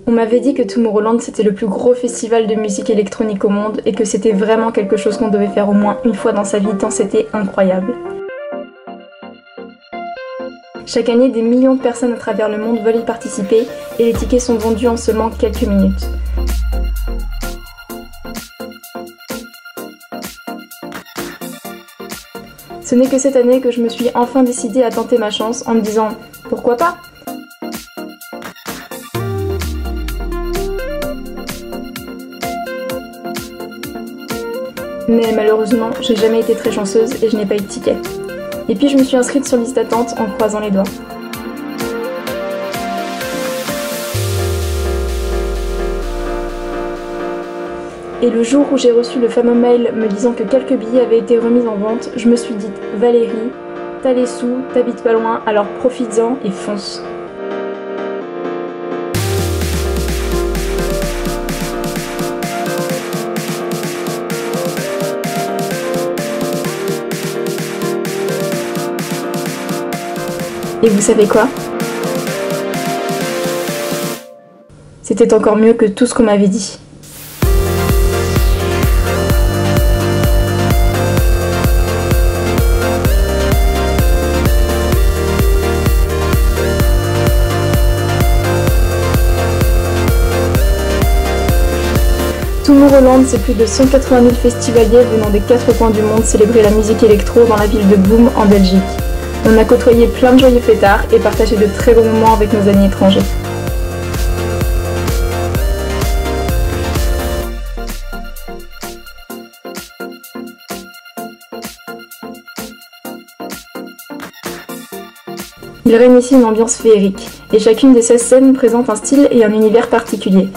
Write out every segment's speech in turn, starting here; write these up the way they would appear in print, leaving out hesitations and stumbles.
On m'avait dit que Tomorrowland c'était le plus gros festival de musique électronique au monde et que c'était vraiment quelque chose qu'on devait faire au moins une fois dans sa vie tant c'était incroyable. Chaque année, des millions de personnes à travers le monde veulent y participer et les tickets sont vendus en seulement quelques minutes. Ce n'est que cette année que je me suis enfin décidée à tenter ma chance en me disant « Pourquoi pas ?» Mais malheureusement, j'ai jamais été très chanceuse et je n'ai pas eu de ticket. Et puis je me suis inscrite sur liste d'attente en croisant les doigts. Et le jour où j'ai reçu le fameux mail me disant que quelques billets avaient été remis en vente, je me suis dit « Valérie, t'as les sous, t'habites pas loin, alors profites-en et fonce !» Et vous savez quoi? C'était encore mieux que tout ce qu'on m'avait dit. Tomorrowland, c'est plus de 180 000 festivaliers venant des 4 coins du monde célébrer la musique électro dans la ville de Boom en Belgique. On a côtoyé plein de joyeux fêtards et partagé de très beaux moments avec nos amis étrangers. Il règne ici une ambiance féerique, et chacune des 16 scènes présente un style et un univers particulier.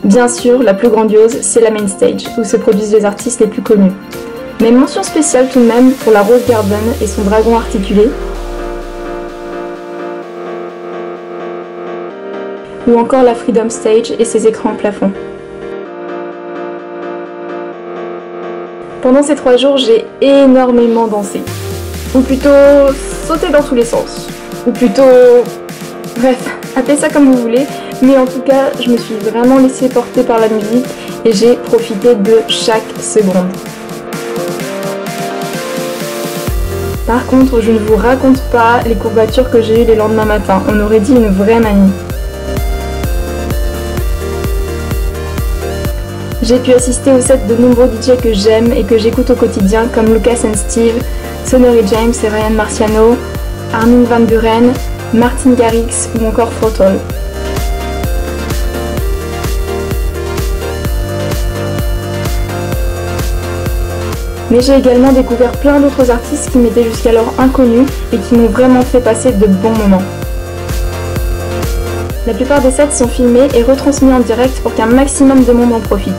Bien sûr, la plus grandiose, c'est la main stage, où se produisent les artistes les plus connus. Mais mention spéciale tout de même pour la Rose Garden et son dragon articulé, ou encore la Freedom Stage et ses écrans en plafond. Pendant ces 3 jours, j'ai énormément dansé. Ou plutôt sauté dans tous les sens. Ou plutôt... Bref, appelez ça comme vous voulez, mais en tout cas, je me suis vraiment laissée porter par la musique et j'ai profité de chaque seconde. Par contre, je ne vous raconte pas les courbatures que j'ai eues les lendemains matins, on aurait dit une vraie manie. J'ai pu assister au set de nombreux DJ que j'aime et que j'écoute au quotidien comme Lucas and Steve, Sonny James et Ryan Marciano, Armin van Buuren, Martin Garrix ou encore Throttle. Mais j'ai également découvert plein d'autres artistes qui m'étaient jusqu'alors inconnus et qui m'ont vraiment fait passer de bons moments. La plupart des sets sont filmés et retransmis en direct pour qu'un maximum de monde en profite.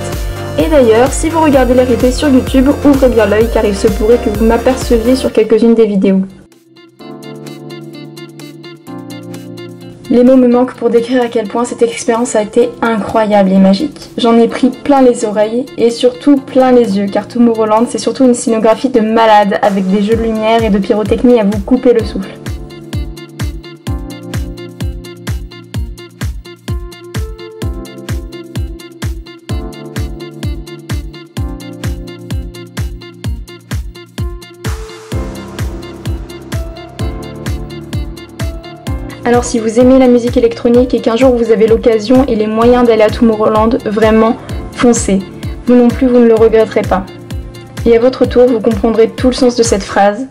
Et d'ailleurs, si vous regardez les replays sur YouTube, ouvrez bien l'œil car il se pourrait que vous m'aperceviez sur quelques-unes des vidéos. Les mots me manquent pour décrire à quel point cette expérience a été incroyable et magique. J'en ai pris plein les oreilles et surtout plein les yeux car Tomorrowland c'est surtout une scénographie de malade avec des jeux de lumière et de pyrotechnie à vous couper le souffle. Alors si vous aimez la musique électronique et qu'un jour vous avez l'occasion et les moyens d'aller à Tomorrowland, vraiment, foncez. Vous non plus, vous ne le regretterez pas. Et à votre tour, vous comprendrez tout le sens de cette phrase.